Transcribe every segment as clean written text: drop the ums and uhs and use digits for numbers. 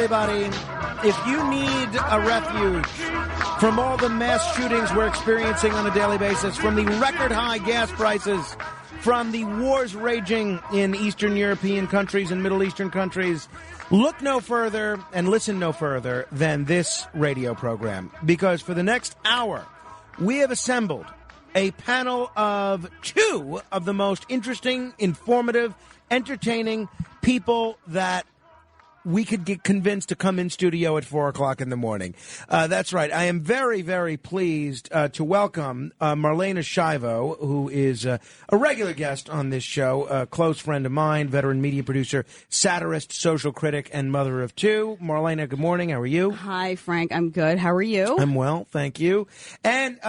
everybody. If you need a refuge from all the mass shootings we're experiencing on a daily basis, from the record-high gas prices, from the wars raging in Eastern European countries and Middle Eastern countries, look no further and listen no further than this radio program. Because for the next hour, we have assembled a panel of two of the most interesting, informative, entertaining people that we could get convinced to come in studio at 4 o'clock in the morning. That's right. I am very, very pleased to welcome Marlaina Schiavo, who is a regular guest on this show, a close friend of mine, veteran media producer, satirist, social critic, and mother of two. Marlaina, good morning. How are you? Hi, Frank. I'm good. How are you? I'm well, thank you. And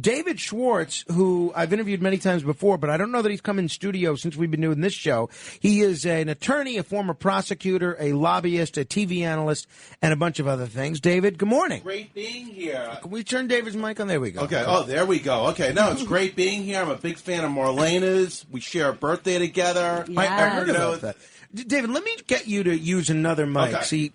David Schwartz, who I've interviewed many times before, but I don't know that he's come in studio since we've been doing this show. He is an attorney, a former prosecutor, a lobbyist, a TV analyst, and a bunch of other things. David, good morning. Great being here. Can we turn David's mic on? There we go. Okay. Oh, there we go. Okay. No, it's great being here. I'm a big fan of Marlaina's. We share a birthday together. Yes. I heard about that. David, let me get you to use another mic. Okay. See,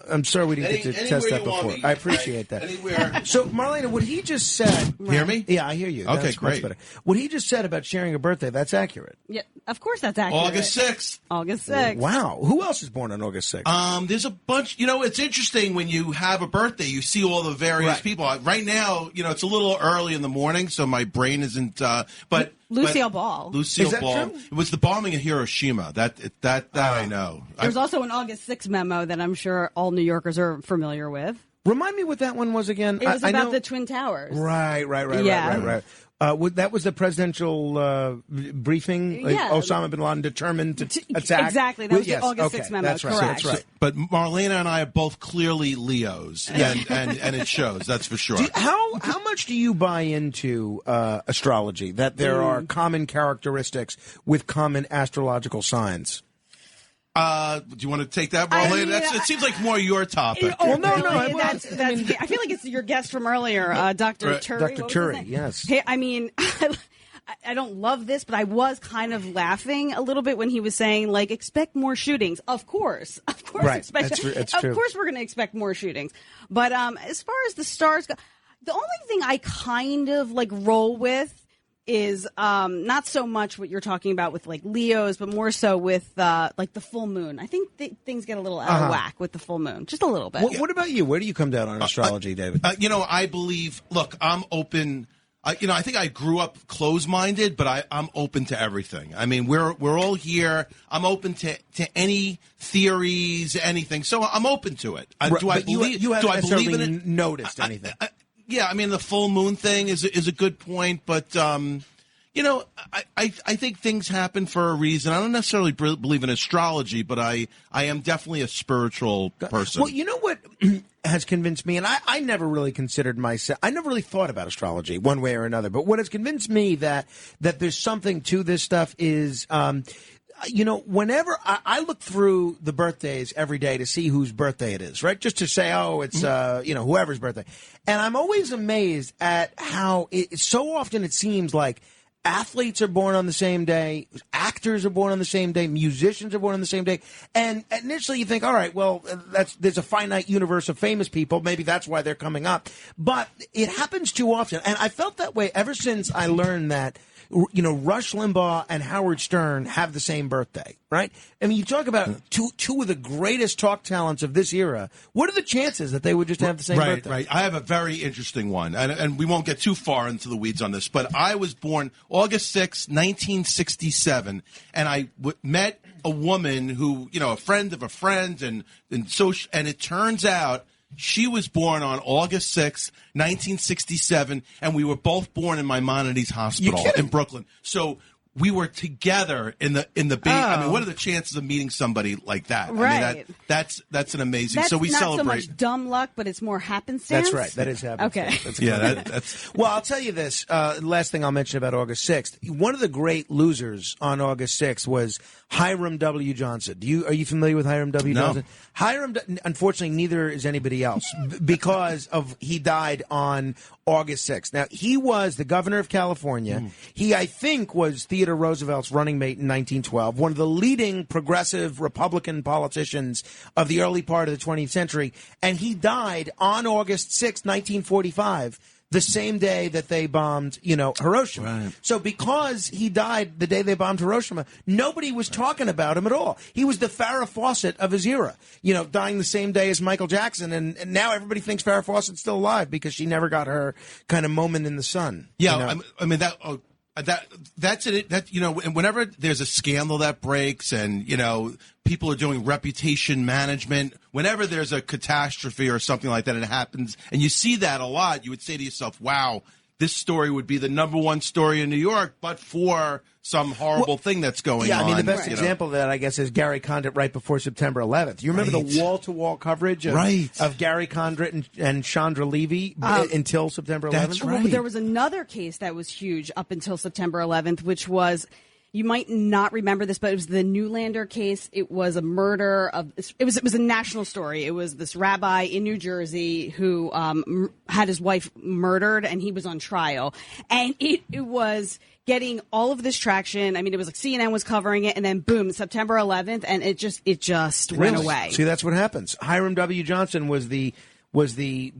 I'm sorry we didn't get to test that before. I appreciate that. Anywhere. So, Marlaina, what he just said... Hear me? Yeah, I hear you. Okay, that's great. Much better. What he just said about sharing a birthday, that's accurate. Yeah, of course that's accurate. August 6th. August 6th. Wow. Who else is born on August 6th? There's a bunch. It's interesting when you have a birthday, you see all the various people. Right now, it's a little early in the morning, so my brain isn't, but... Lucille Ball. Lucille Is that Ball. true? It was the bombing of Hiroshima. That I know. There's also an August 6th memo that I'm sure all New Yorkers are familiar with. Remind me what that one was again. It was I about know... the Twin Towers. Right. Yeah. That was the presidential briefing. Yeah. Osama bin Laden determined to attack. Exactly. That was the August 6th memo. That's right. Correct. That's right. But Marlaina and I are both clearly Leos, and it shows. That's for sure. How much do you buy into astrology? That there are common characteristics with common astrological signs? Do you want to take that, Marlaina? It seems like more your topic. Well, no. I feel like it's your guest from earlier, Dr. Right. Turi. Dr. Turi, yes. Hey, I mean, I don't love this, but I was kind of laughing a little bit when he was saying, like, expect more shootings. Of course. Right. That's true. Of course we're going to expect more shootings. But as far as the stars go, the only thing I kind of, like, roll with is not so much what you're talking about with, like, Leos, but more so with, like, the full moon. I think things get a little out of whack with the full moon. Just a little bit. What about you? Where do you come down on astrology, David? I believe, look, I'm open. I think I grew up closed-minded, but I'm open to everything. I mean, we're all here. I'm open to any theories, anything. So I'm open to it. Do I believe? You haven't believe in it? Noticed anything? Yeah, I mean, the full moon thing is a good point, but I think things happen for a reason. I don't necessarily believe in astrology, but I am definitely a spiritual person. Well, you know what has convinced me, and I never really considered myself, I never really thought about astrology one way or another, but what has convinced me that there's something to this stuff is, whenever I look through the birthdays every day to see whose birthday it is, right? Just to say, it's, whoever's birthday. And I'm always amazed at how so often it seems like athletes are born on the same day, actors are born on the same day, musicians are born on the same day. And initially you think, all right, well, there's a finite universe of famous people. Maybe that's why they're coming up. But it happens too often. And I felt that way ever since I learned that, Rush Limbaugh and Howard Stern have the same birthday, right? I mean, you talk about two of the greatest talk talents of this era. What are the chances that they would just have the same birthday? Right. I have a very interesting one, and we won't get too far into the weeds on this, but I was born August 6, 1967, and I met a woman who, a friend of a friend, and it turns out she was born on August 6, 1967, and we were both born in Maimonides Hospital in Brooklyn. So we were together in the I mean, what are the chances of meeting somebody like that? Right. I mean, that's an amazing. That's so we not celebrate. so much dumb luck, but it's more happenstance. That's right. That is happenstance. Okay. That's well, I'll tell you this. Last thing I'll mention about August 6th. One of the great losers on August 6th was Hiram W. Johnson. Are you familiar with Hiram W. Johnson? Hiram, unfortunately, neither is anybody else because he died on August 6th. Now, he was the governor of California. He, I think, was Theodore Theodore Roosevelt's running mate in 1912, one of the leading progressive Republican politicians of the early part of the 20th century, and he died on August 6, 1945. The same day that they bombed, Hiroshima. Right. So because he died the day they bombed Hiroshima, nobody was talking about him at all. He was the Farrah Fawcett of his era, dying the same day as Michael Jackson. And now everybody thinks Farrah Fawcett's still alive because she never got her kind of moment in the sun. Yeah, I mean, that's it. That, and whenever there's a scandal that breaks and, people are doing reputation management, whenever there's a catastrophe or something like that and it happens, and you see that a lot, you would say to yourself, wow, this story would be the number one story in New York, but for some horrible thing that's going on. Yeah, I mean, the best example of that, I guess, is Gary Condit right before September 11th. You remember the wall-to-wall coverage of Gary Condit and Chandra Levy until September 11th? That's right. Well, there was another case that was huge up until September 11th, which was, you might not remember this, but it was the Newlander case. It was a murder of. It was a national story. It was this rabbi in New Jersey who had his wife murdered, and he was on trial. And it was getting all of this traction. I mean, it was like CNN was covering it, and then boom, September 11th, and it just went away. See, that's what happens. Hiram W. Johnson was the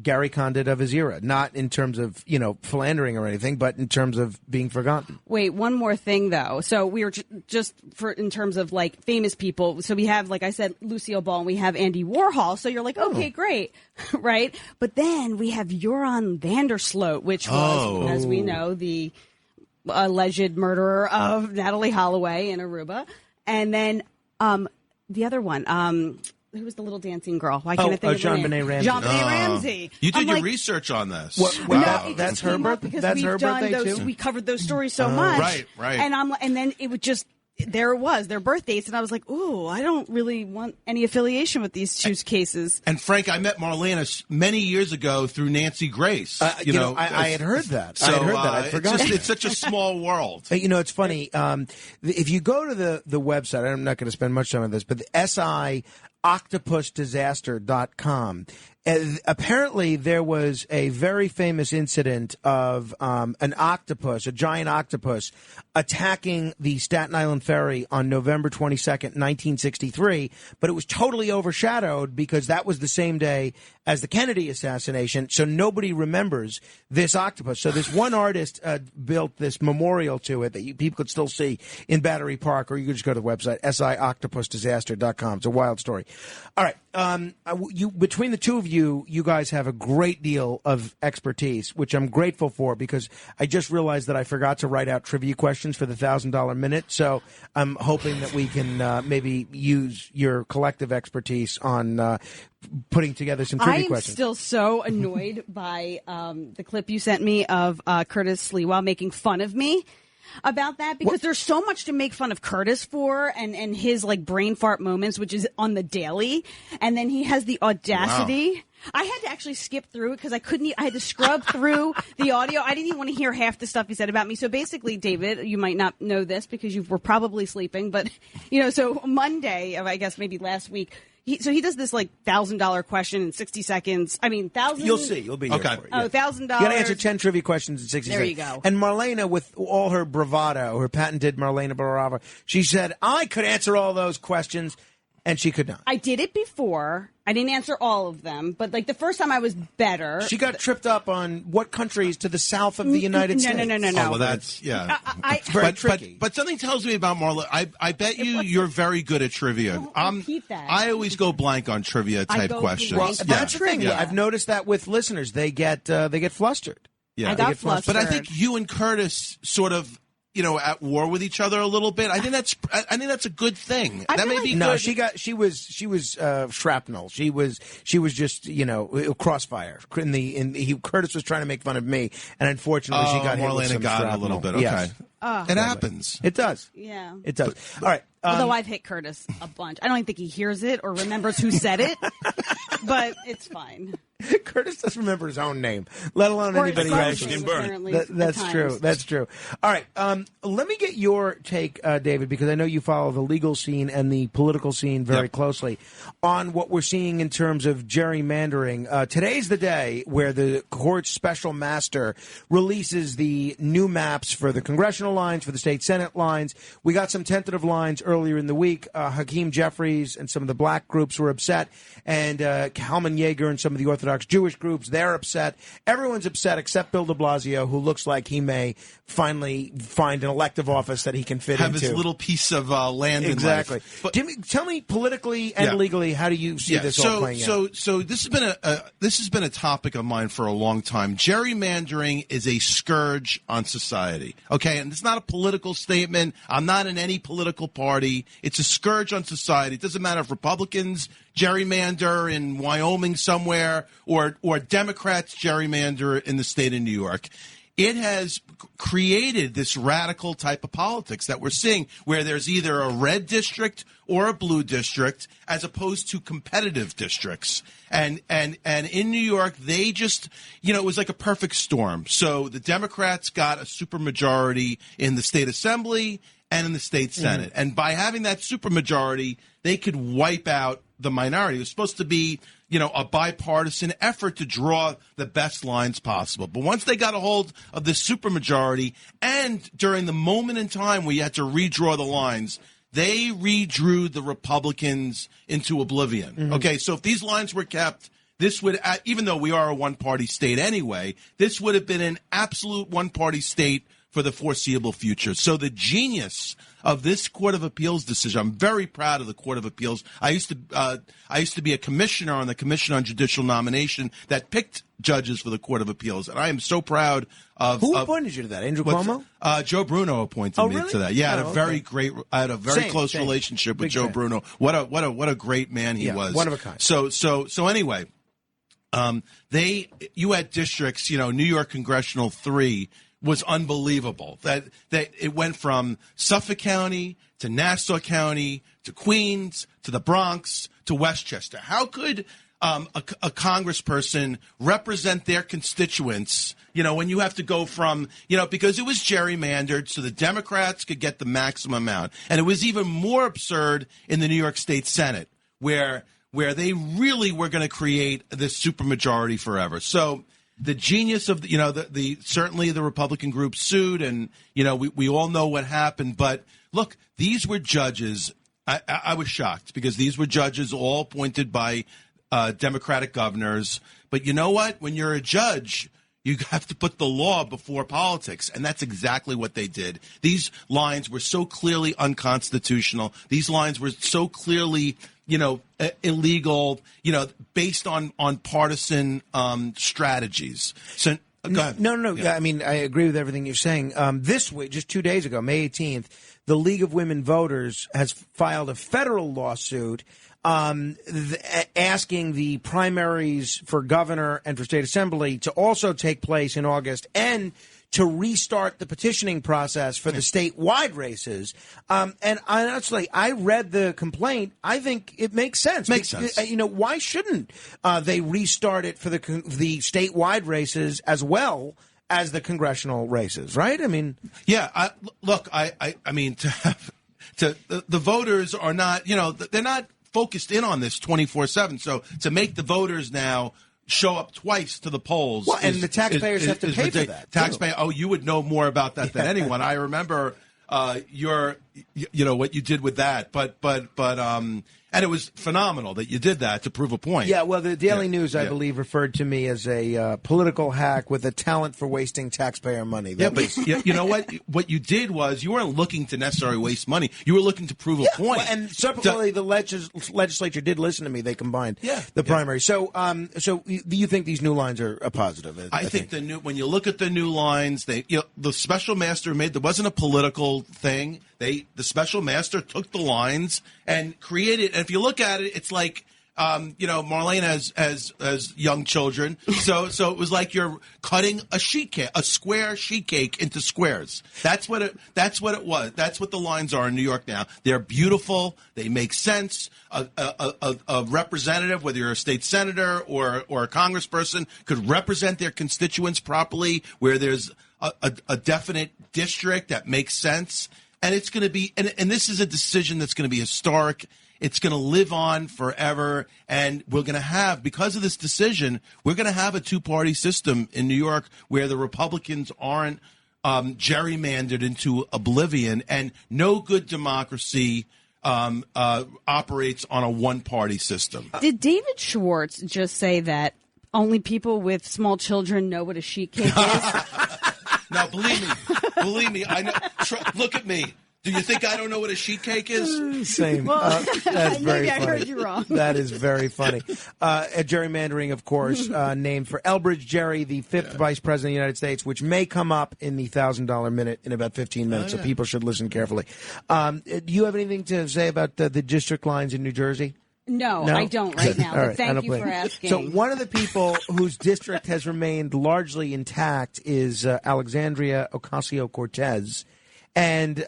Gary Condit of his era, not in terms of, philandering or anything, but in terms of being forgotten. Wait, one more thing, though. So we were just in terms of, like, famous people. So we have, like I said, Lucille Ball, and we have Andy Warhol. So you're like, okay, great, right? But then we have Joran Vandersloot, which was, as we know, the alleged murderer of Natalie Holloway in Aruba. And then the other one, who was the little dancing girl? Why can't I think of her name? JonBenet Ramsey. JonBenet Ramsey. You did your research on this. Wow. That's her birthday. That's her birthday too. We covered those stories so much, right. And then it would just there it was their birth dates, and I was like, ooh, I don't really want any affiliation with these two cases. And Frank, I met Marlaina many years ago through Nancy Grace. I had heard that. So, I forgot. It's such a small world. It's funny. If you go to the website, I'm not going to spend much time on this, but the SIOctopusdisaster.com. Apparently, there was a very famous incident of an octopus, a giant octopus, attacking the Staten Island ferry on November 22nd, 1963. But it was totally overshadowed because that was the same day as the Kennedy assassination. So nobody remembers this octopus. So this one artist built this memorial to it that people could still see in Battery Park, or you could just go to the website, SIOctopusdisaster.com. It's a wild story. All right. Between the two of you guys have a great deal of expertise, which I'm grateful for because I just realized that I forgot to write out trivia questions for the $1,000 minute. So I'm hoping that we can maybe use your collective expertise on putting together some trivia questions. I'm still so annoyed by the clip you sent me of Curtis Sliwa making fun of me about that, because there's so much to make fun of Curtis for, and his like brain fart moments, which is on the daily, and then he has the audacity. Wow. I had to actually skip through it because I couldn't. I had to scrub through the audio. I didn't even want to hear half the stuff he said about me. So basically, David, you might not know this because you were probably sleeping, but so Monday, I guess maybe last week. He does this like $1,000 question in 60 seconds. I mean, 1,000. You'll see. You'll be here for it. Oh, $1,000. You got to answer 10 trivia questions in 60 seconds. There you go. And Marlaina, with all her bravado, her patented Marlaina bravado, she said, I could answer all those questions, and she could not. I did it before. I didn't answer all of them, but like the first time I was better. She got tripped up on what countries to the south of the United States. No. Oh, well, that's, yeah. It's very tricky. But something tells me about Marla. I bet you're very good at trivia. Repeat that. I always go blank on trivia type questions. Well, that's the thing. Yeah. I've noticed that with listeners. They get flustered. Yeah. I got flustered. But I think you and Curtis sort of, at war with each other a little bit. I think that's a good thing. That may be good. No, she was shrapnel. She was just crossfire. Curtis was trying to make fun of me, and unfortunately she got hit with some got shrapnel. a little bit. Okay, yes. It happens. It does. Yeah, it does. All right. Although I've hit Curtis a bunch. I don't even think he hears it or remembers who said it, but it's fine. Curtis doesn't remember his own name, let alone anybody else's. That's true. That's true. All right. Let me get your take, David, because I know you follow the legal scene and the political scene very closely on what we're seeing in terms of gerrymandering. Today's the day where the court's special master releases the new maps for the congressional lines, for the state Senate lines. We got some tentative lines earlier in the week. Hakeem Jeffries and some of the black groups were upset, and Kalman Yeager and some of the Orthodox Jewish groups, they're upset. Everyone's upset except Bill de Blasio, who looks like he may finally find an elective office that he can fit have into. His little piece of land exactly. in life. But, Jimmy, tell me politically and legally, how do you see this all playing out? So this has been a topic of mine for a long time. Gerrymandering is a scourge on society. Okay, and it's not a political statement. I'm not in any political party. It's a scourge on society. It doesn't matter if Republicans gerrymander in Wyoming somewhere or Democrats gerrymander in the state of New York. It has created this radical type of politics that we're seeing where there's either a red district or a blue district as opposed to competitive districts. And in New York, they just, it was like a perfect storm. So the Democrats got a supermajority in the state assembly and in the state Senate. Mm-hmm. And by having that supermajority, they could wipe out the minority. It was supposed to be, a bipartisan effort to draw the best lines possible. But once they got a hold of the supermajority, and during the moment in time where you had to redraw the lines, they redrew the Republicans into oblivion. Mm-hmm. Okay, so if these lines were kept, this would, even though we are a one-party state anyway, this would have been an absolute one-party state for the foreseeable future. So the genius of this Court of Appeals decision, I'm very proud of the Court of Appeals. I used to be a commissioner on the Commission on Judicial Nomination that picked judges for the Court of Appeals, and I am so proud of. Who appointed you to that? Andrew Cuomo? Joe Bruno appointed me to that. Yeah, I had a very close relationship with Joe Bruno. What a great man he was. One of a kind. So anyway, you had districts, New York Congressional 3 was unbelievable. That it went from Suffolk County to Nassau County to Queens to the Bronx to Westchester. How could a congressperson represent their constituents, when you have to go from, because it was gerrymandered so the Democrats could get the maximum amount. And it was even more absurd in the New York State Senate where they really were going to create this supermajority forever. So the genius of certainly the Republican group sued, and we all know what happened. But look, these were judges. I was shocked because these were judges all appointed by Democratic governors. But you know what? When you're a judge, you have to put the law before politics, and that's exactly what they did. These lines were so clearly unconstitutional. These lines were so clearly illegal, based on partisan strategies. So go ahead. No. Yeah. I mean, I agree with everything you're saying. This week, just 2 days ago, May 18th, the League of Women Voters has filed a federal lawsuit asking the primaries for governor and for state assembly to also take place in August and to restart the petitioning process for the statewide races. And honestly, I read the complaint. I think it makes sense. Makes sense. Why shouldn't they restart it for the statewide races as well as the congressional races, right? I mean, yeah. I mean, the voters are not, they're not focused in on this 24/7. So to make the voters now show up twice to the polls. Well, and the taxpayers have to pay for that. Taxpayer. Oh, you would know more about that than anyone. I remember what you did with that, but and it was phenomenal that you did that to prove a point. Yeah, well, the Daily News, I believe, referred to me as a political hack with a talent for wasting taxpayer money. But you know what? What you did was you weren't looking to necessarily waste money. You were looking to prove a point. Well, and separately, the legislature did listen to me. They combined the primary. So, do you think these new lines are a positive? I think when you look at the new lines, the special master there wasn't a political thing. The special master took the lines and created. And if you look at it, it's like Marlaina has young children, so it was like you're cutting a square sheet cake into squares. That's what it was. That's what the lines are in New York now. They're beautiful. They make sense. A representative, whether you're a state senator or a congressperson, could represent their constituents properly, where there's a definite district that makes sense. And it's going to be, and this is a decision that's going to be historic. It's going to live on forever. And we're going to have, because of this decision, we're going to have a two-party system in New York where the Republicans aren't gerrymandered into oblivion, and no good democracy operates on a one-party system. Did David Schwartz just say that only people with small children know what a sheet cake is? No, believe me, I know. Look at me. Do you think I don't know what a sheet cake is? Same. Well, That's very maybe funny. I heard you wrong. That is very funny. Gerrymandering, of course, named for Elbridge Gerry, the fifth vice president of the United States, which may come up in the $1,000 minute in about 15 minutes, so people should listen carefully. Do you have anything to say about the district lines in New Jersey? No, I don't right now. All But thank you for asking. So one of the people whose district has remained largely intact is Alexandria Ocasio-Cortez. And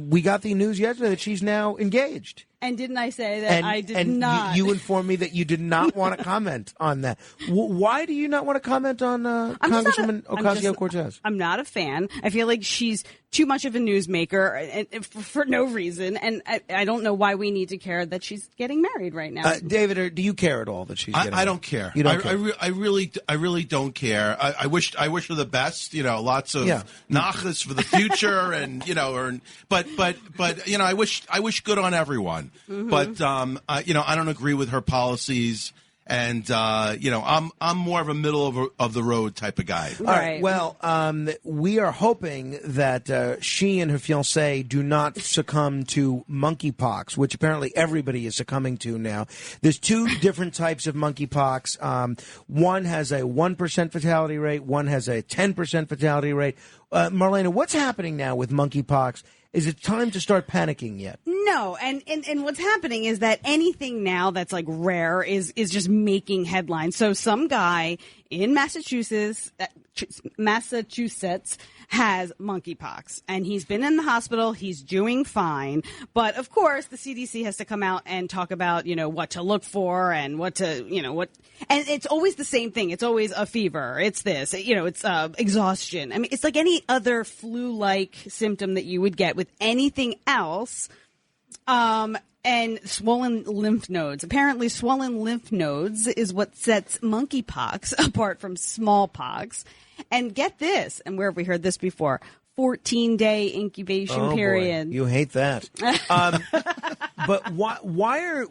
we got the news yesterday that she's now engaged. And didn't I say that I did not? You informed me that you did not want to comment on that. Why do you not want to comment on Congresswoman Ocasio-Cortez? I'm not a fan. I feel like she's too much of a newsmaker and for no reason. And I don't know why we need to care that she's getting married right now. David, do you care at all that she's getting married? I don't care. You don't care? I really don't care. I wish her the best. Lots of nachas for the future, and but I wish good on everyone. Mm-hmm. But I don't agree with her policies, and I'm more of a middle of the road type of guy. All right. Well, we are hoping that she and her fiancé do not succumb to monkeypox, which apparently everybody is succumbing to now. There's two different types of monkeypox. One has a 1% fatality rate. One has a 10% fatality rate. Marlaina, what's happening now with monkeypox? Is it time to start panicking yet? No, and what's happening is that anything now that's like rare is just making headlines. So some guy in Massachusetts has monkeypox, and he's been in the hospital. He's doing fine, but of course the CDC has to come out and talk about what to look for and what to and it's always the same thing. It's always a fever. It's this. It's exhaustion. I mean, it's like any other flu-like symptom that you would get with anything else. And swollen lymph nodes. Apparently, swollen lymph nodes is what sets monkeypox apart from smallpox. And get this, and where have we heard this before? 14-day incubation period. Boy, you hate that. But why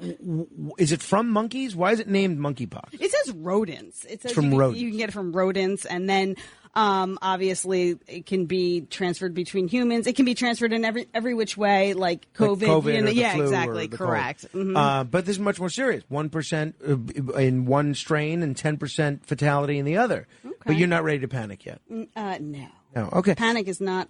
is it from monkeys? Why is it named monkeypox? It says rodents. It says from rodents. You can get it from rodents, and then obviously it can be transferred between humans. It can be transferred in every which way, like COVID. Like COVID or the flu exactly, or the correct. Mm-hmm. But this is much more serious. 1% in one strain and 10% fatality in the other. Okay. But you're not ready to panic yet. No. No. Okay. Panic is not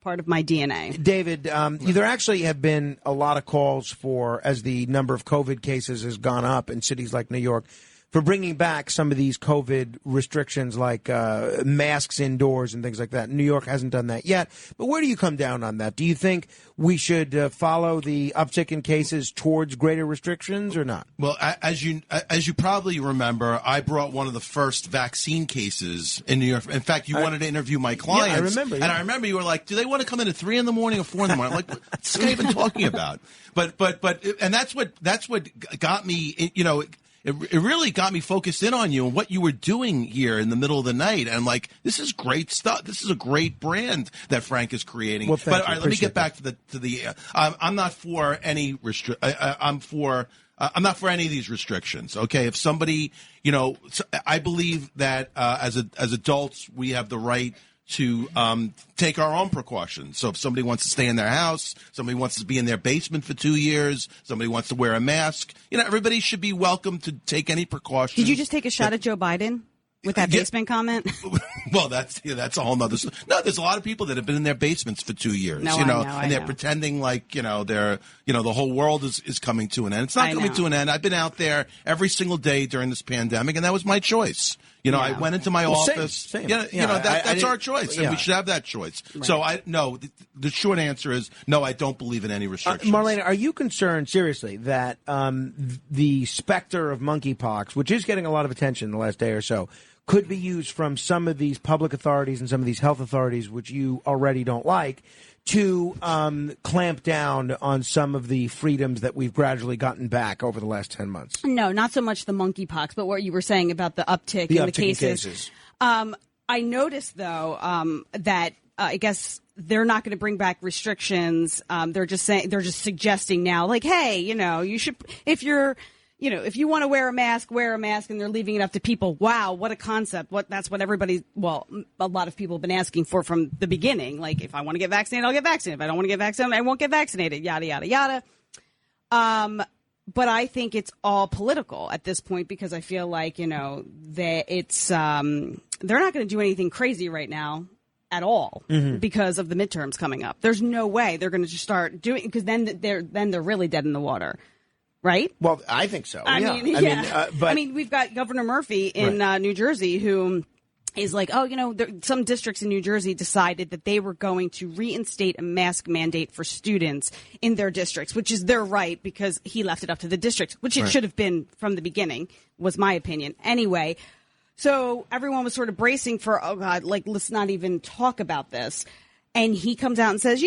part of my DNA. David, there actually have been a lot of calls for, as the number of COVID cases has gone up in cities like New York, for bringing back some of these COVID restrictions like masks indoors and things like that. New York hasn't done that yet. But where do you come down on that? Do you think we should follow the uptick in cases towards greater restrictions or not? Well, as you probably remember, I brought one of the first vaccine cases in New York. In fact, you wanted to intervw my clients. Yeah, I remember. Yeah. And I remember you were like, do they want to come in at 3 in the morning or 4 in the morning? I'm like, what's this guy even talking about? But that's what got me, It really got me focused in on you and what you were doing here in the middle of the night. And I'm like, this is great stuff. This is a great brand that Frank is creating. Well, but all right, let me get back to the. I'm not for any I'm not for any of these restrictions. Okay, if somebody, I believe that as adults we have the right to take our own precautions. So if somebody wants to stay in their house, somebody wants to be in their basement for 2 years, somebody wants to wear a mask, everybody should be welcome to take any precautions. Did you just take a shot at Joe Biden? With that basement comment? Well, that's a whole nother. No, there's a lot of people that have been in their basements for 2 years, No, and they're pretending like, they're, the whole world is coming to an end. It's not coming to an end. I've been out there every single day during this pandemic, and that was my choice. I went into my office. Same. That's our choice, and we should have that choice. Right. So the short answer is no, I don't believe in any restrictions. Marlaina, are you concerned, seriously, that the specter of monkeypox, which is getting a lot of attention in the last day or so, could be used from some of these public authorities and some of these health authorities, which you already don't like, to clamp down on some of the freedoms that we've gradually gotten back over the last 10 months? No, not so much the monkeypox, but what you were saying about the uptick in the cases. I noticed, though, that I guess they're not going to bring back restrictions. They're just suggesting now, like, hey, you should, if you want to wear a mask, and they're leaving it up to people. Wow, what a concept. That's what a lot of people have been asking for from the beginning. Like, if I want to get vaccinated, I'll get vaccinated. If I don't want to get vaccinated, I won't get vaccinated, yada, yada, yada. But I think it's all political at this point because I feel like, they're not going to do anything crazy right now at all because of the midterms coming up. There's no way they're going to just start doing, because then they're really dead in the water. Right? Well, I think so. I mean, we've got Governor Murphy in New Jersey who is like, some districts in New Jersey decided that they were going to reinstate a mask mandate for students in their districts, which is their right because he left it up to the district, which it should have been from the beginning, was my opinion. Anyway, so everyone was sort of bracing for, oh, God, like, let's not even talk about this. And he comes out and says,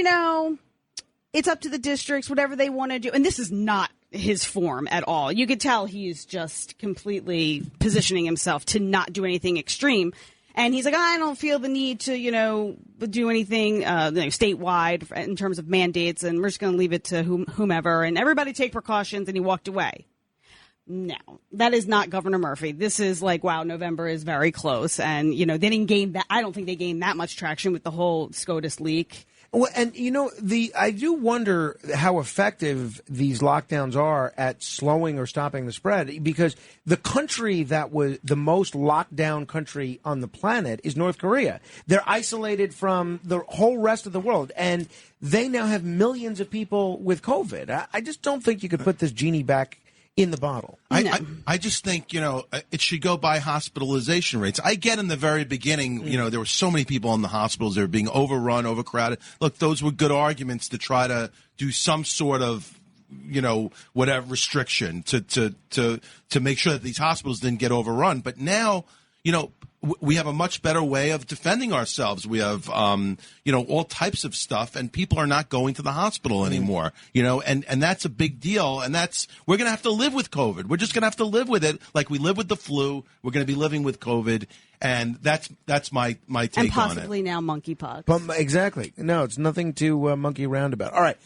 it's up to the districts, whatever they want to do. And this is not his form at all. You could tell he's just completely positioning himself to not do anything extreme. And he's like, I don't feel the need to, do anything statewide in terms of mandates, and we're just going to leave it to whomever, and everybody take precautions, and he walked away. No, that is not Governor Murphy. This is like, wow, November is very close. And, they didn't gain that. I don't think they gained that much traction with the whole SCOTUS leak. Well, and I do wonder how effective these lockdowns are at slowing or stopping the spread, because the country that was the most locked down country on the planet is North Korea. They're isolated from the whole rest of the world, and they now have millions of people with COVID. I just don't think you could put this genie back in the bottle. I just think, it should go by hospitalization rates. I get in the very beginning, there were so many people in the hospitals. They were being overrun, overcrowded. Look, those were good arguments to try to do some sort of, whatever restriction to make sure that these hospitals didn't get overrun. But now, we have a much better way of defending ourselves. We have, all types of stuff, and people are not going to the hospital anymore, and that's a big deal. And we're going to have to live with COVID. We're just going to have to live with it like we live with the flu. We're going to be living with COVID. And that's my take on it. And possibly now monkeypox. Exactly. No, it's nothing to monkey around about. All right.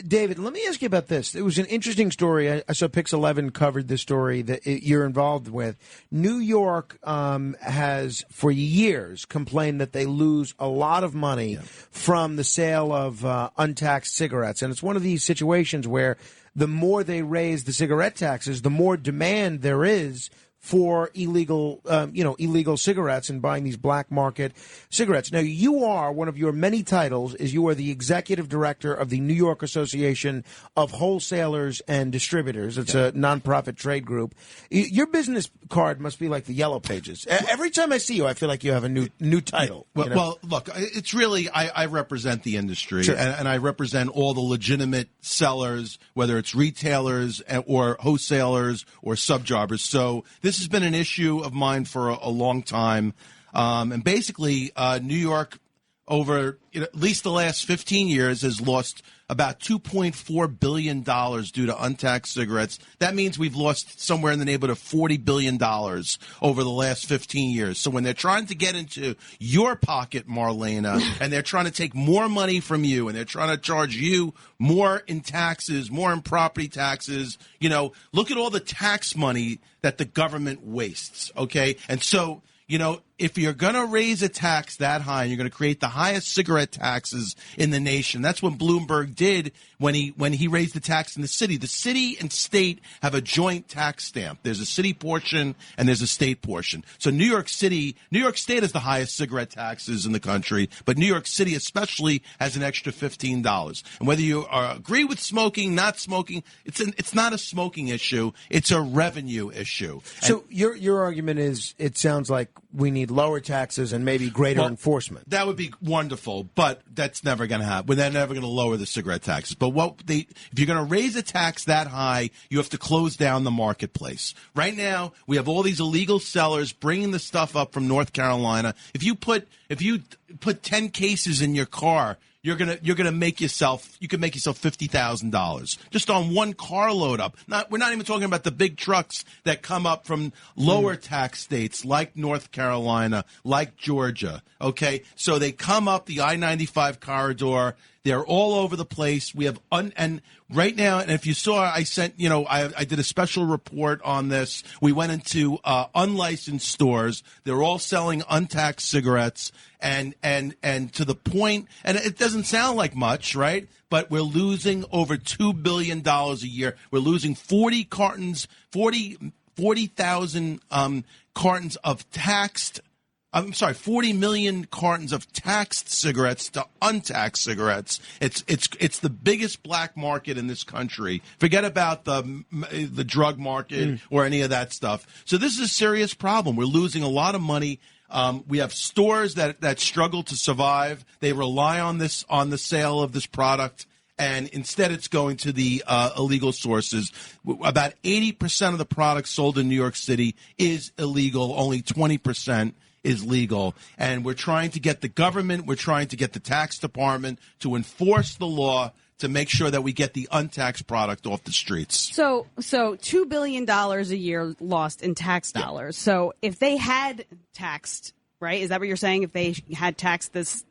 David, let me ask you about this. It was an interesting story. I saw Pix 11 covered this story that you're involved with. New York has, for years, complained that they lose a lot of money from the sale of untaxed cigarettes. And it's one of these situations where the more they raise the cigarette taxes, the more demand there is for illegal cigarettes and buying these black market cigarettes. Now, you are, one of your many titles is you are the executive director of the New York Association of Wholesalers and Distributors. It's a nonprofit trade group. Your business card must be like the Yellow Pages. Every time I see you, I feel like you have a new title. Well, look, it's really, I represent the industry, sure. and I represent all the legitimate sellers, whether it's retailers or wholesalers or subjobbers. So this has been an issue of mine for a long time. And basically, New York, over at least the last 15 years, has lost about $2.4 billion due to untaxed cigarettes. That means we've lost somewhere in the neighborhood of $40 billion over the last 15 years. So when they're trying to get into your pocket, Marlaina, and they're trying to take more money from you, and they're trying to charge you more in taxes, more in property taxes, look at all the tax money that the government wastes, okay? And so, if you're going to raise a tax that high, and you're going to create the highest cigarette taxes in the nation, that's what Bloomberg did when he raised the tax in the city. The city and state have a joint tax stamp. There's a city portion and there's a state portion. So New York State has the highest cigarette taxes in the country, but New York City especially has an extra $15. And whether you agree with smoking, not smoking, it's not a smoking issue. It's a revenue issue. So your argument is, it sounds like we need lower taxes and maybe greater enforcement. That would be wonderful, but that's never going to happen. They're never going to lower the cigarette taxes. But if you're going to raise a tax that high, you have to close down the marketplace. Right now, we have all these illegal sellers bringing the stuff up from North Carolina. If you put 10 cases in your car, you can make yourself $50,000 just on one carload up. We're not even talking about the big trucks that come up from lower tax states like North Carolina, like Georgia. Okay, so they come up the I-95 corridor. They're all over the place. We have and right now, and if you saw, I sent, I did a special report on this. We went into unlicensed stores. They're all selling untaxed cigarettes, and to the point, and it doesn't sound like much, right? But we're losing over $2 billion a year. We're losing 40,000 cartons of taxed. 40 million cartons of taxed cigarettes to untaxed cigarettes. It's the biggest black market in this country. Forget about the drug market or any of that stuff. So this is a serious problem. We're losing a lot of money. We have stores that struggle to survive. They rely on the sale of this product. And instead it's going to the illegal sources. About 80% of the products sold in New York City is illegal. Only 20% is legal. And we're trying to get the government, we're trying to get the tax department to enforce the law to make sure that we get the untaxed product off the streets. So $2 billion a year lost in tax dollars. Yeah. So if they had taxed, right? Is that what you're saying? If they had taxed this,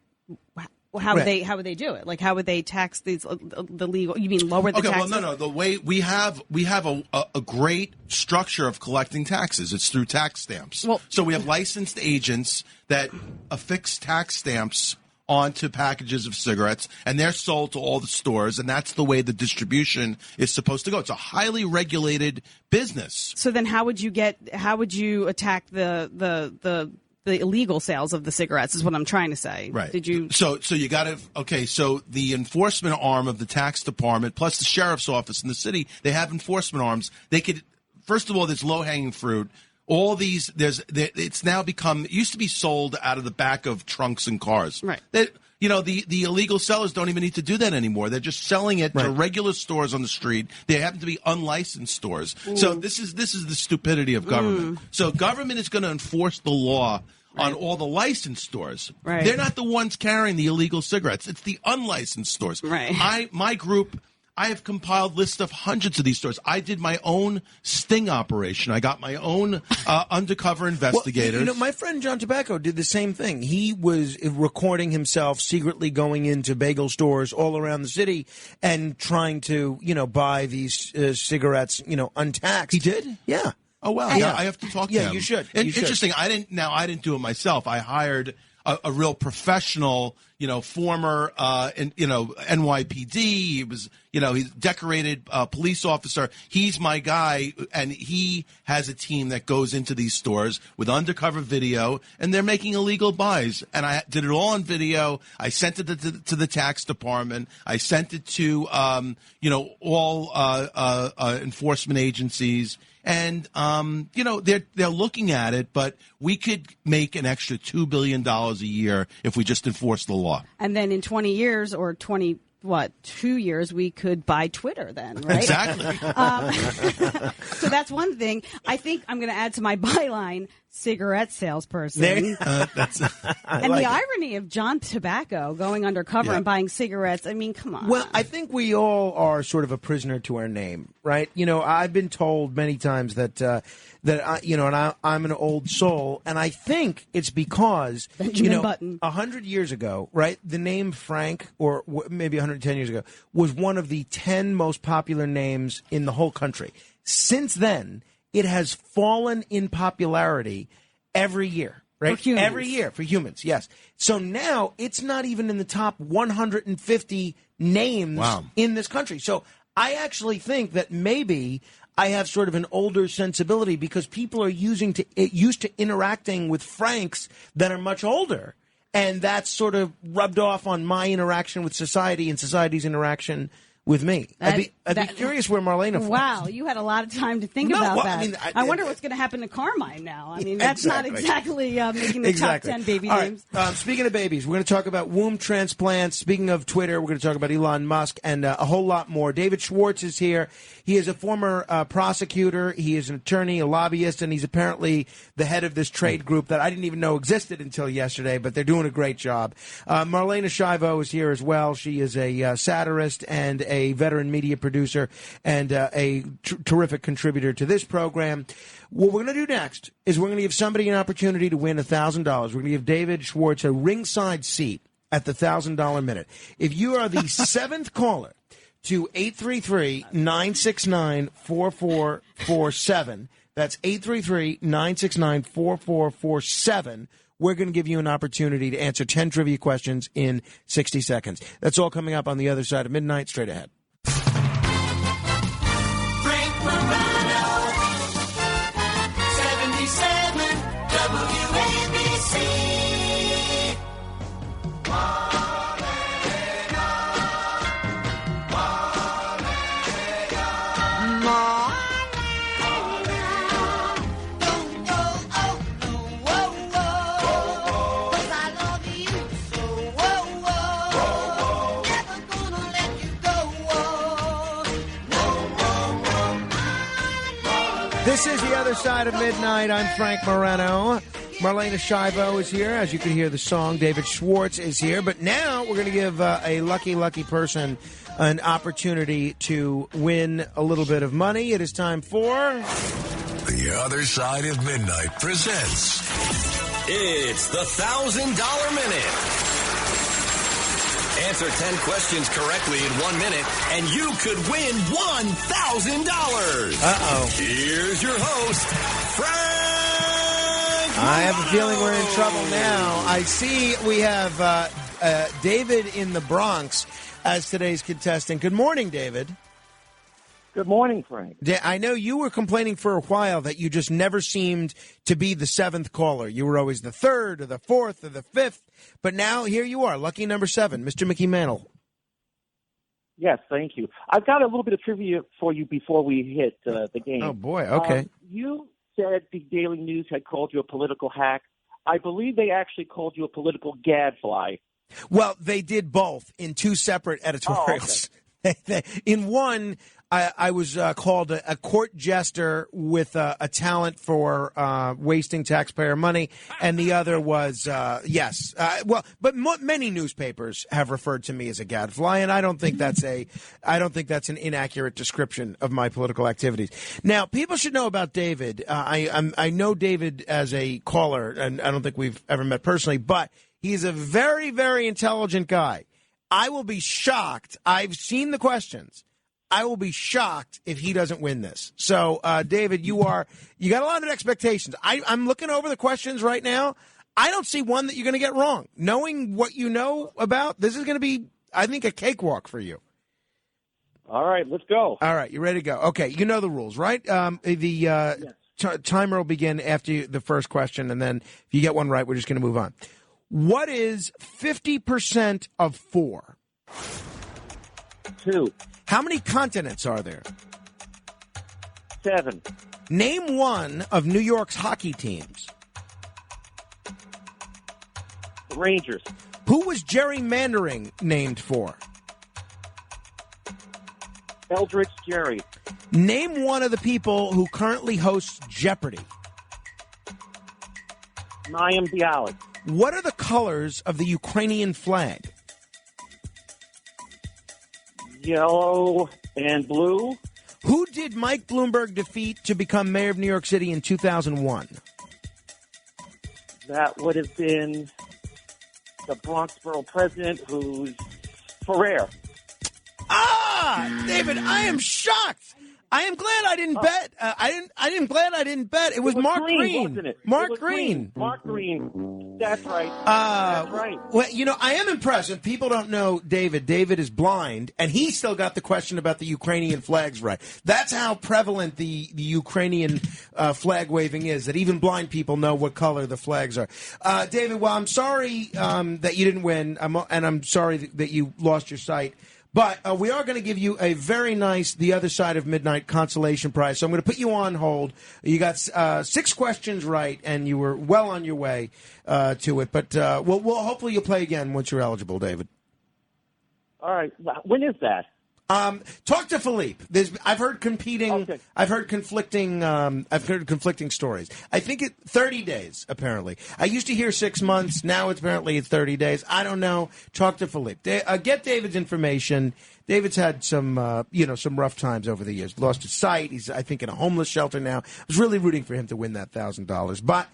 how would they do it? Like, how would they tax these the legal? You mean lower the taxes? Well, no. The way we have a great structure of collecting taxes. It's through tax stamps. So we have licensed agents that affix tax stamps onto packages of cigarettes, and they're sold to all the stores, and that's the way the distribution is supposed to go. It's a highly regulated business. So then, how would you attack the illegal sales of the cigarettes is what I'm trying to say. Right. Did you? So you got to, okay, so the enforcement arm of the tax department plus the sheriff's office in the city, they have enforcement arms. They could, first of all, there's low-hanging fruit. All these, it's now become, it used to be sold out of the back of trunks and cars. Right. The illegal sellers don't even need to do that anymore. They're just selling it to regular stores on the street. They happen to be unlicensed stores. Ooh. So this is the stupidity of government. So government is going to enforce the law on all the licensed stores. Right. They're not the ones carrying the illegal cigarettes. It's the unlicensed stores. Right. My group, I have compiled lists of hundreds of these stores. I did my own sting operation. I got my own undercover investigators. Well, my friend John Tobacco did the same thing. He was recording himself secretly going into bagel stores all around the city and trying to, buy these cigarettes, untaxed. He did? Yeah. Oh, wow. Yeah, I have to talk to him. Yeah, you should. Interesting. I didn't do it myself. I hired a real professional, former, NYPD. He was, he's decorated police officer. He's my guy, and he has a team that goes into these stores with undercover video, and they're making illegal buys. And I did it all on video. I sent it to the tax department. I sent it to, all enforcement agencies. And, they're looking at it, but we could make an extra $2 billion a year if we just enforce the law. And then in 20 years or 2 years, we could buy Twitter then, right? Exactly. So that's one thing. I think I'm going to add to my byline, cigarette salesperson. And the irony of John Tobacco going undercover and buying cigarettes. I mean, come on. Well, I think we all are sort of a prisoner to our name, right? I've been told many times that I'm an old soul, and I think it's because, Button. 100 years ago, right, the name Frank, or maybe 110 years ago, was one of the 10 most popular names in the whole country. Since then, it has fallen in popularity every year. right? For humans. Every year for humans, yes. So now it's not even in the top 150 names in this country. So I actually think that maybe I have sort of an older sensibility because people are used to interacting with Franks that are much older. And that's sort of rubbed off on my interaction with society and society's interaction with me. I'd be curious where Marlaina falls. Wow, you had a lot of time to think about that. I wonder what's going to happen to Carmine now. I mean, that's not exactly making the top 10 baby names. Right. Speaking of babies, we're going to talk about womb transplants. Speaking of Twitter, we're going to talk about Elon Musk and a whole lot more. David Schwartz is here. He is a former prosecutor. He is an attorney, a lobbyist, and he's apparently the head of this trade group that I didn't even know existed until yesterday, but they're doing a great job. Marlaina Schiavo is here as well. She is a satirist and a veteran media producer and a terrific contributor to this program. What we're going to do next is we're going to give somebody an opportunity to win $1,000. We're going to give David Schwartz a ringside seat at the $1,000 minute. If you are the seventh caller to 833-969-4447, that's 833-969-4447, we're going to give you an opportunity to answer 10 trivia questions in 60 seconds. That's all coming up on the other side of midnight, straight ahead. Frank Morano, 77 WABC. This is The Other Side of Midnight. I'm Frank Morano. Marlaina Schiavo is here. As you can hear the song, David Schwartz is here. But now we're going to give a lucky person an opportunity to win a little bit of money. It is time for... The Other Side of Midnight presents... It's the $1,000 Minute. Answer 10 questions correctly in 1 minute, and you could win $1,000. Uh-oh. Here's your host, Frank I have a feeling we're in trouble now. I see we have David in the Bronx as today's contestant. Good morning, David. Good morning, Frank. I know you were complaining for a while that you just never seemed to be the seventh caller. You were always the third or the fourth or the fifth. But now here you are, lucky number 7, Mr. Mickey Mantle. Yes, thank you. I've got a little bit of trivia for you before we hit the game. Oh, boy. Okay. You said the Daily News had called you a political hack. I believe they actually called you a political gadfly. Well, they did both in 2 separate editorials. Oh, okay. In one, I was called a court jester with a talent for wasting taxpayer money, and the other was yes. But many newspapers have referred to me as a gadfly, and I don't think that's an inaccurate description of my political activities. Now, people should know about David. I know David as a caller, and I don't think we've ever met personally, but he's a very, very intelligent guy. I will be shocked. I've seen the questions. I will be shocked if he doesn't win this. So, David, you got a lot of expectations. I'm looking over the questions right now. I don't see one that you're going to get wrong. Knowing what you know about, this is going to be, I think, a cakewalk for you. All right, let's go. All right, you ready to go? Okay, you know the rules, right? Yes. Timer will begin after the first question, and then if you get one right, we're just going to move on. What is 50% of 4? 2. How many continents are there? 7. Name one of New York's hockey teams. Rangers. Who was gerrymandering named for? Eldridge Jerry. Name one of the people who currently hosts Jeopardy. Mayim Bialik. What are the colors of the Ukrainian flag? Yellow and blue. Who did Mike Bloomberg defeat to become mayor of New York City in 2001? That would have been the Bronx borough president, who's Ferrer. Ah, David, I am shocked. I am glad I didn't bet. I'm glad I didn't bet. It was Mark Green. Wasn't it? Mark It was Green. Mark Green. That's right. That's right. Well, I am impressed. If people don't know David is blind, and he still got the question about the Ukrainian flags right. That's how prevalent the Ukrainian flag waving is, that even blind people know what color the flags are. David, well, I'm sorry that you didn't win, and I'm sorry that you lost your sight. But we are going to give you a very nice The Other Side of Midnight consolation prize. So I'm going to put you on hold. You got 6 questions right, and you were well on your way to it. But we'll hopefully you'll play again once you're eligible, David. All right. When is that? Talk to Philippe. I've heard conflicting. Okay. I've heard conflicting stories. I think 30 days. Apparently, I used to hear 6 months. Now it's 30 days. I don't know. Talk to Philippe. Get David's information. David's had some rough times over the years. Lost his sight. He's, I think, in a homeless shelter now. I was really rooting for him to win that $1,000, but.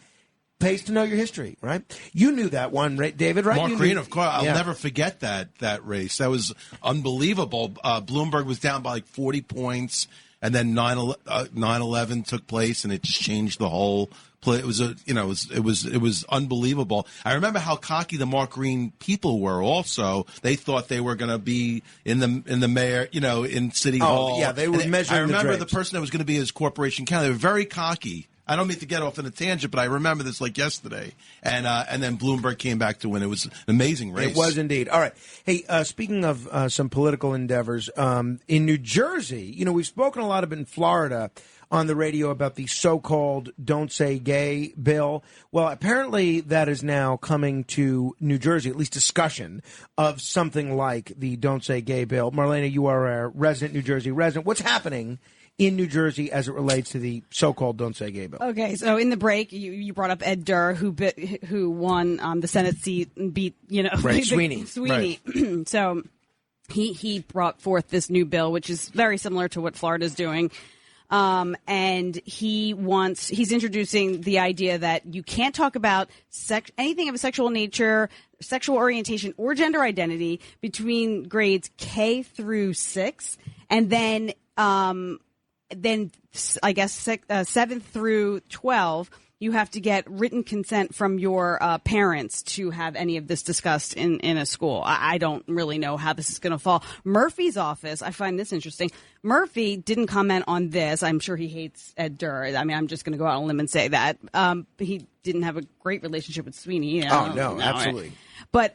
Pays to know your history, right? You knew that one, right, David, right? Mark Green, of course. I'll never forget that race. That was unbelievable. Bloomberg was down by like 40 points, and then 9/11 took place, and it just changed the whole play. It was unbelievable. I remember how cocky the Mark Green people were. Also, they thought they were going to be in the mayor, in City Hall. Yeah, they were measuring. I remember the the person that was going to be his corporation county. They were very cocky. I don't mean to get off on a tangent, but I remember this like yesterday. And then Bloomberg came back to win. It was an amazing race. It was indeed. All right. Hey, speaking of some political endeavors, in New Jersey, we've spoken a lot about in Florida on the radio about the so-called Don't Say Gay bill. Well, apparently that is now coming to New Jersey, at least discussion of something like the Don't Say Gay bill. Marlaina, you are a New Jersey resident. What's happening in New Jersey as it relates to the so-called Don't Say Gay bill? Okay, so in the break, you brought up Ed Durr, who won the Senate seat and beat, right, Sweeney. Right. So he brought forth this new bill, which is very similar to what Florida's doing. And he's introducing the idea that you can't talk about anything of a sexual nature, sexual orientation, or gender identity between grades K through 6, and then I guess 7th through 12, you have to get written consent from your parents to have any of this discussed in a school. I don't really know how this is going to fall. Murphy's office, I find this interesting. Murphy didn't comment on this. I'm sure he hates Ed Durr. I mean, I'm just going to go out on a limb and say that. He didn't have a great relationship with Sweeney. No, absolutely. But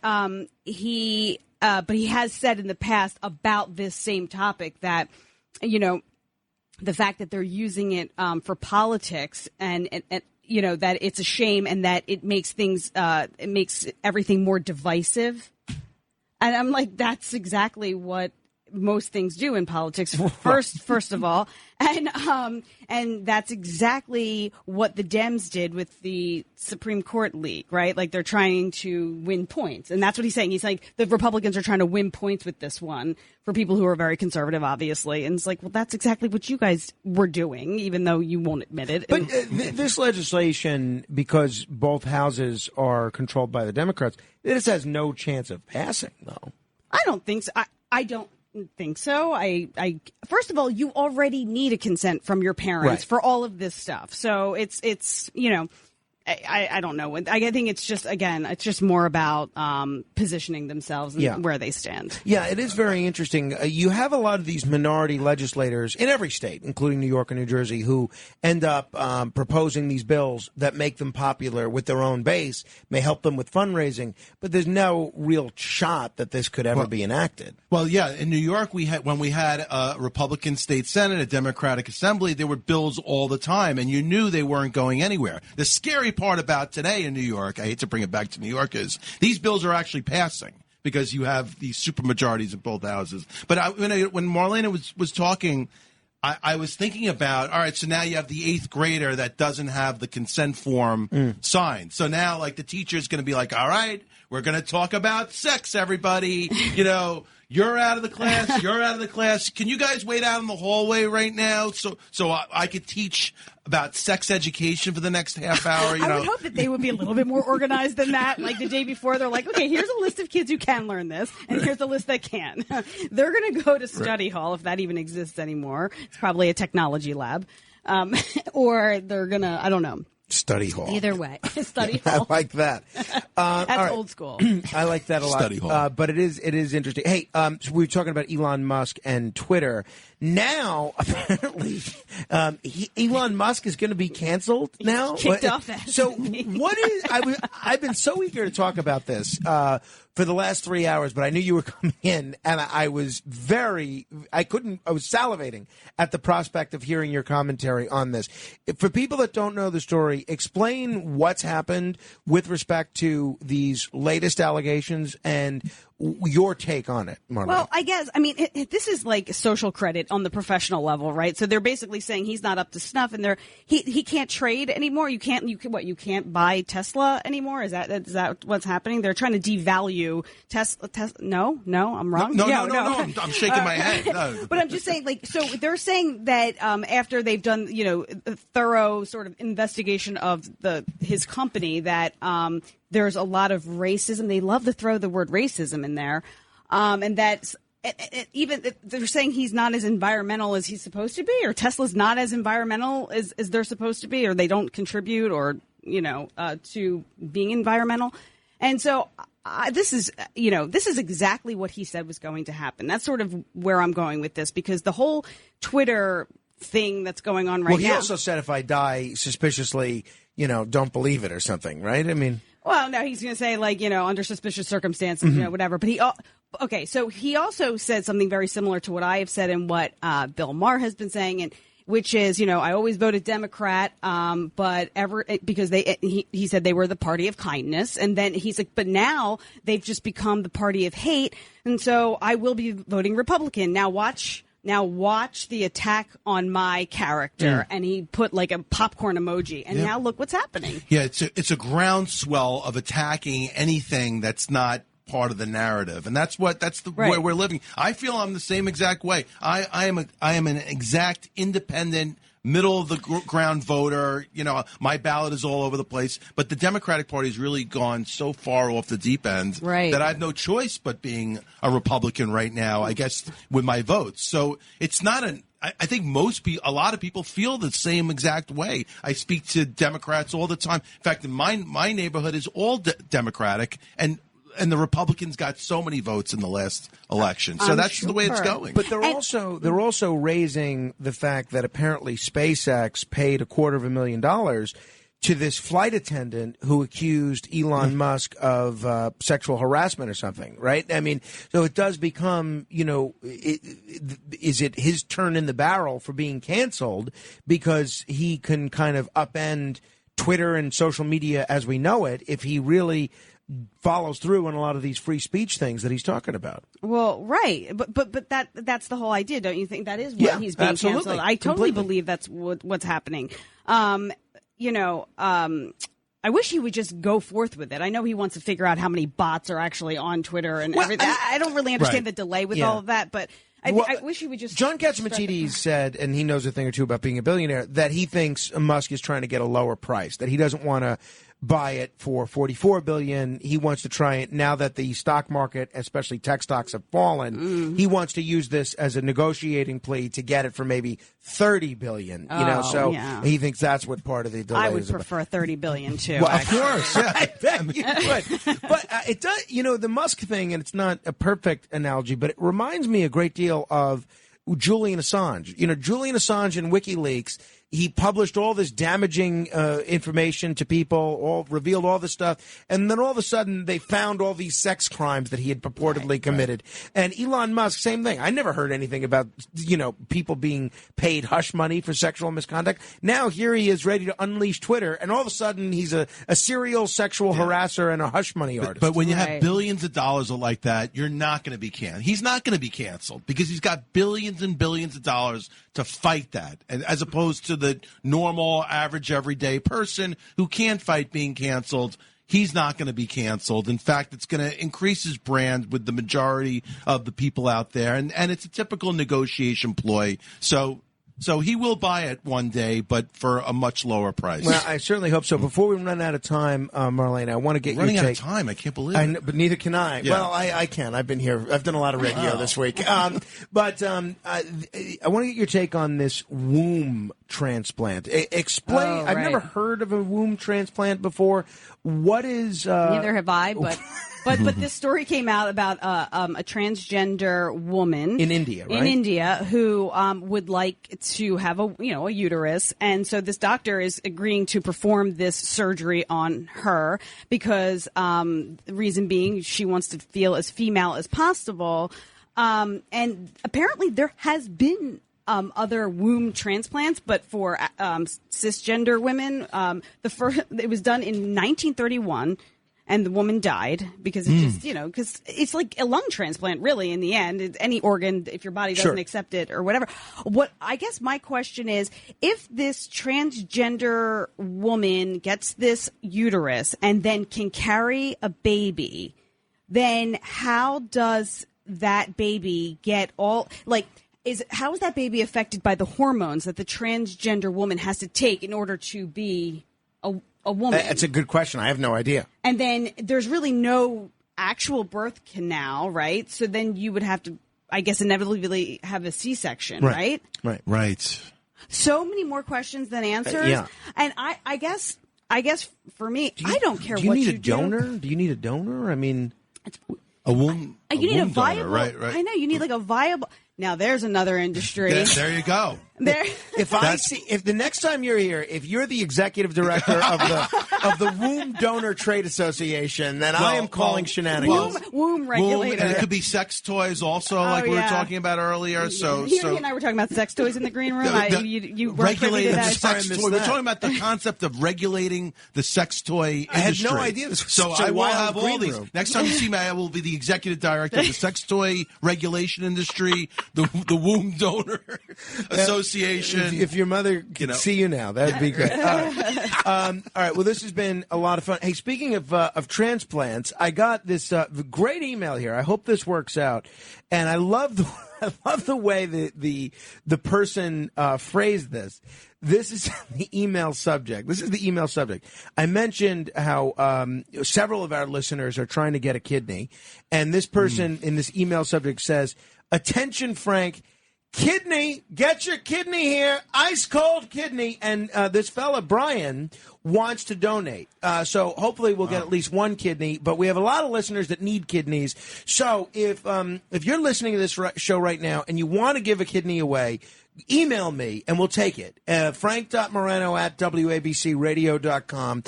he has said in the past about this same topic that, the fact that they're using it for politics and that it's a shame and that it makes everything more divisive. And I'm like, that's exactly what most things do in politics. First of all, and that's exactly what the Dems did with the Supreme Court leak, right? Like they're trying to win points, and that's what he's saying. He's like, the Republicans are trying to win points with this one for people who are very conservative, obviously. And it's like, well, that's exactly what you guys were doing, even though you won't admit it. But this legislation, because both houses are controlled by the Democrats, this has no chance of passing, though. I don't think so. I don't think so. I first of all, you already need a consent from your parents for all of this stuff. So it's I don't know. I think it's just more about positioning themselves and where they stand. Yeah, it is very interesting. You have a lot of these minority legislators in every state, including New York and New Jersey, who end up proposing these bills that make them popular with their own base, may help them with fundraising, but there's no real shot that this could ever be enacted. Well, yeah, in New York, when we had a Republican state Senate, a Democratic Assembly, there were bills all the time, and you knew they weren't going anywhere. The scary part about today in New York, I hate to bring it back to New York, is these bills are actually passing because you have these supermajorities in both houses. But when Marlaina was talking, I was thinking about, all right, so now you have the 8th grader that doesn't have the consent form signed. So now, like, the teacher's going to be like, all right, we're going to talk about sex, everybody. You're out of the class. You're out of the class. Can you guys wait out in the hallway right now so I could teach about sex education for the next half hour? I would hope that they would be a little bit more organized than that. Like the day before, they're like, okay, here's a list of kids who can learn this, and here's a list that can. They're going to go to study hall, if that even exists anymore. It's probably a technology lab. Or they're going to, I don't know. Study hall. Either way, study hall. I like that. That's right. old school. I like that a lot. Study hall. But it is interesting. Hey, so we were talking about Elon Musk and Twitter. Now, apparently, Elon Musk is going to be canceled now. Kicked off. So, what is? I've been so eager to talk about this for the last 3 hours, but I knew you were coming in, and I was salivating at the prospect of hearing your commentary on this. For people that don't know the story, explain what's happened with respect to these latest allegations and your take on it, Marlaina. Well, I guess, this is like social credit on the professional level, right? So they're basically saying he's not up to snuff, and he can't trade anymore. You can't buy Tesla anymore? Is that what's happening? They're trying to devalue Tesla. No, I'm wrong. No. I'm shaking my head. No. But I'm just saying, so they're saying that after they've done, a thorough sort of investigation of his company, that there's a lot of racism. They love to throw the word racism in there, and that's even they're saying he's not as environmental as he's supposed to be, or Tesla's not as environmental as they're supposed to be, or they don't contribute, or to being environmental. And so this is exactly what he said was going to happen. That's sort of where I'm going with this, because the whole Twitter thing that's going on right now. Well, he also said if I die suspiciously, don't believe it or something, right? Well, no, he's going to say, under suspicious circumstances, whatever. But so he also said something very similar to what I have said and what Bill Maher has been saying, and which is, I always voted Democrat, because he said they were the party of kindness. And then he's like, but now they've just become the party of hate. And so I will be voting Republican. Now watch the attack on my character. And he put like a popcorn emoji. And now look what's happening. Yeah, it's a groundswell of attacking anything that's not part of the narrative, and that's the way we're living. I feel I'm the same exact way. I am an exact independent, middle of the ground voter. My ballot is all over the place, but the Democratic Party has really gone so far off the deep end that I have no choice but being a Republican right now, I guess, with my votes. So it's not I think a lot of people feel the same exact way. I speak to Democrats all the time. In fact, in my neighborhood is all Democratic, and the Republicans got so many votes in the last election. So that's the way it's going. But they're also raising the fact that apparently SpaceX paid $250,000 to this flight attendant who accused Elon Musk of sexual harassment or something, right? So it does become, is it his turn in the barrel for being canceled because he can kind of upend Twitter and social media as we know it if he really follows through on a lot of these free speech things that he's talking about. Well, right. But that's the whole idea. Don't you think that is what he's being canceled? I totally believe that's what's happening. I wish he would just go forth with it. I know he wants to figure out how many bots are actually on Twitter and everything. I don't really understand the delay with all of that, but I wish he would just... John Catsimatidis said, and he knows a thing or two about being a billionaire, that he thinks Musk is trying to get a lower price, that he doesn't want to buy it for $44 billion. He wants to try it now that the stock market, especially tech stocks, have fallen. He wants to use this as a negotiating plea to get it for maybe $30 billion. He thinks that's what part of the delay is. I would prefer $30 billion too. Well, of course, I bet you would. But it does. The Musk thing, and it's not a perfect analogy, but it reminds me a great deal of Julian Assange. Julian Assange in WikiLeaks. He published all this damaging information to people, revealed all this stuff, and then all of a sudden they found all these sex crimes that he had purportedly committed. And Elon Musk, same thing. I never heard anything about, people being paid hush money for sexual misconduct. Now here he is ready to unleash Twitter, and all of a sudden he's a serial sexual harasser and a hush money artist. But when you have billions of dollars like that, you're not going to be canceled. He's not going to be canceled because he's got billions and billions of dollars to fight that, and as opposed to the normal, average, everyday person who can't fight being canceled. he's not going to be canceled. In fact, it's going to increase his brand with the majority of the people out there. And it's a typical negotiation ploy. So he will buy it one day, but for a much lower price. Well, I certainly hope so. Before we run out of time, Marlaina, I want to get running your out take. of time. I can't believe it. But neither can I. Yeah. Well, I can. I've been here. I've done a lot of radio this week. But I want to get your take on this womb transplant. Explain. Oh, I've right. never heard of a womb transplant before. What is? Neither have I, but. But this story came out about a transgender woman In India, right? In India, who would like to have a uterus, and so this doctor is agreeing to perform this surgery on her because the reason being she wants to feel as female as possible, and apparently there has been other womb transplants, but for cisgender women, it was done in 1931. And the woman died because it just, because it's like a lung transplant, really, in the end. It's any organ, if your body doesn't accept it or whatever. What I guess my question is, if this transgender woman gets this uterus and then can carry a baby, then how does that baby get how is that baby affected by the hormones that the transgender woman has to take in order to be a woman? That's a good question. I have no idea. And then there's really no actual birth canal, right? So then you would have to, I guess, inevitably have a C-section, right? Right. So many more questions than answers. Yeah. And I guess for me, I don't care Do you what need you a donor? Do you need a donor? I mean, A womb. You need a womb donor, viable. right? I know you need like a viable. Now there's another industry. There you go. There. if the next time you're here, if you're the executive director of the Womb Donor Trade Association, then I am calling shenanigans. Womb regulator. And it could be sex toys also, like we were talking about earlier. So He and I were talking about sex toys in the green room. You weren't privy regulating to the that. sex toy. We're talking about the concept of regulating the sex toy industry. I had no idea this was so such a I will wild have all green these. room. Next time you see me, I will be the executive director of the sex toy regulation industry, the Womb Donor Association. If your mother could see you now, that'd be great. All right. Well, this has been a lot of fun. Hey, speaking of transplants, I got this great email here. I hope this works out, and I love the way the person phrased this. This is the email subject. I mentioned how several of our listeners are trying to get a kidney, and this person in this email subject says, "Attention, Frank. Kidney, get your kidney here, ice cold kidney." And this fella, Brian, wants to donate. So hopefully we'll get at least one kidney, but we have a lot of listeners that need kidneys. So if you're listening to this show right now and you want to give a kidney away, email me and we'll take it. Frank.Morano@WABCRadio.com.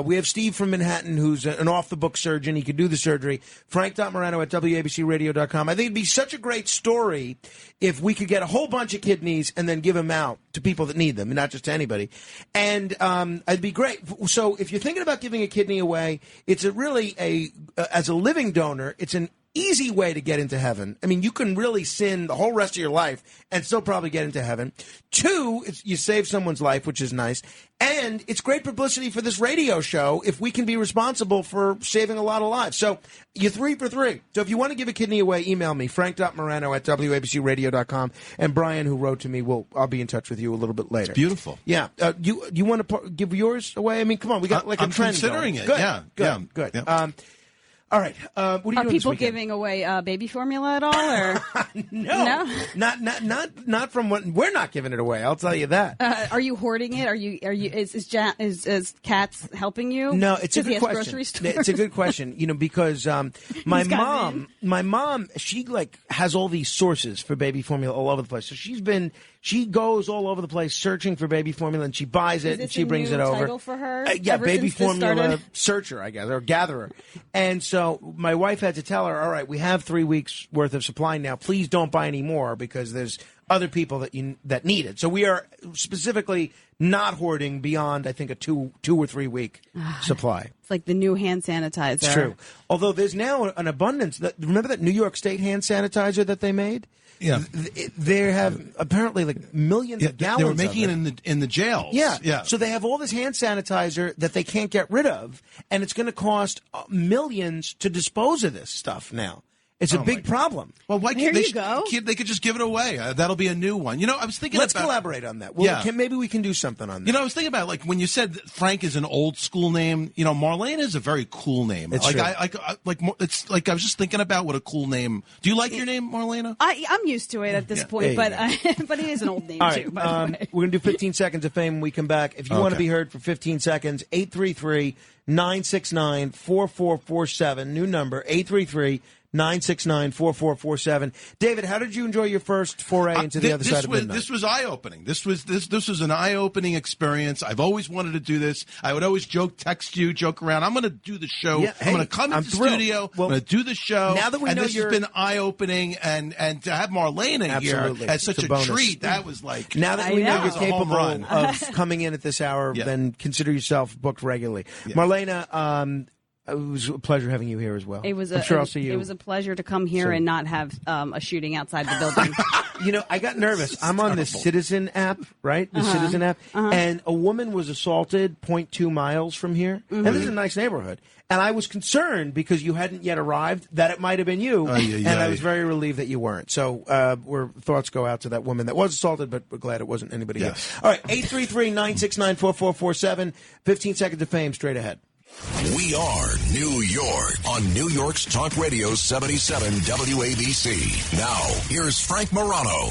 We have Steve from Manhattan who's an off-the-book surgeon. He could do the surgery. Frank.Morano@WABCRadio.com. I think it'd be such a great story if we could get a whole bunch of kidneys and then give them out to people that need them, and not just to anybody. And it'd be great. So if you're thinking about giving a kidney away, it's as a living donor, it's an easy way to get into heaven. I mean, you can really sin the whole rest of your life and still probably get into heaven. 2, you save someone's life, which is nice. And it's great publicity for this radio show if we can be responsible for saving a lot of lives. So you're 3 for 3. So if you want to give a kidney away, email me, frank.morano@WABCRadio.com. And Brian, who wrote to me, I'll be in touch with you a little bit later. It's beautiful. Yeah. You want to give yours away? I mean, come on. We got like a trend considering going. it. Good. Yeah. Good. Good. Yeah. All right. What are you doing this people weekend? giving away baby formula at all, or No, not from what we're not giving it away. I'll tell you that. are you hoarding it? Is Katz helping you? No, it's a good question. Grocery store? It's a good question. Because my mom, she has all these sources for baby formula all over the place. So she goes all over the place searching for baby formula, and she buys it and she brings it over. Title for her? Yeah, ever baby since this formula started? searcher, I guess, or gatherer. And so my wife had to tell her, all right, we have 3 weeks worth of supply now. Please don't buy any more because there's other people that need it. So we are specifically not hoarding beyond, I think, a 2 or 3 week supply. It's like the new hand sanitizer. It's true. Although there's now an abundance. Remember that New York State hand sanitizer that they made? Yeah. They have apparently like millions of gallons. They were making it in the jails. Yeah. So they have all this hand sanitizer that they can't get rid of, and it's going to cost millions to dispose of this stuff now. It's a big problem. Well, why There can't you go. they could just give it away? That'll be a new one. You know, I was thinking. Let's collaborate on that. Well, maybe we can do something on that. You know, I was thinking about like when you said Frank is an old school name. You know, Marlaina is a very cool name. It's like true. it's like I was just thinking about what a cool name. Do you like your name, Marlaina? I'm used to it at this point, but but it is an old name All too. right, By the way. we're going to do 15 seconds of fame when we come back. If you want to be heard for 15 seconds, 833-969-4447. New number, 833-969-4447. David, how did you enjoy your first foray into the other side of midnight? This was eye-opening. This was an eye-opening experience. I've always wanted to do this. I would always joke around. I'm going to do the show. Yeah, I'm going to come into the studio. Well, I'm going to do the show. Now that we know this has been eye-opening, and to have Marlaina here as such a treat, that was like now that we know you're capable run. of coming in at this hour, then consider yourself booked regularly. Yeah. Marlaina, it was a pleasure having you here as well. I'm sure I'll see you. It was a pleasure to come here and not have a shooting outside the building. You know, I got nervous. I'm on this Citizen app, right? The Citizen app. And a woman was assaulted 0.2 miles from here. And this is a nice neighborhood. And I was concerned because you hadn't yet arrived that it might have been you. And I was very relieved that you weren't. So thoughts go out to that woman that was assaulted, but we're glad it wasn't anybody else. All right, 833-969-4447. 15 seconds of fame straight ahead. We are New York on New York's Talk Radio 77 WABC. Now, here's Frank Morano.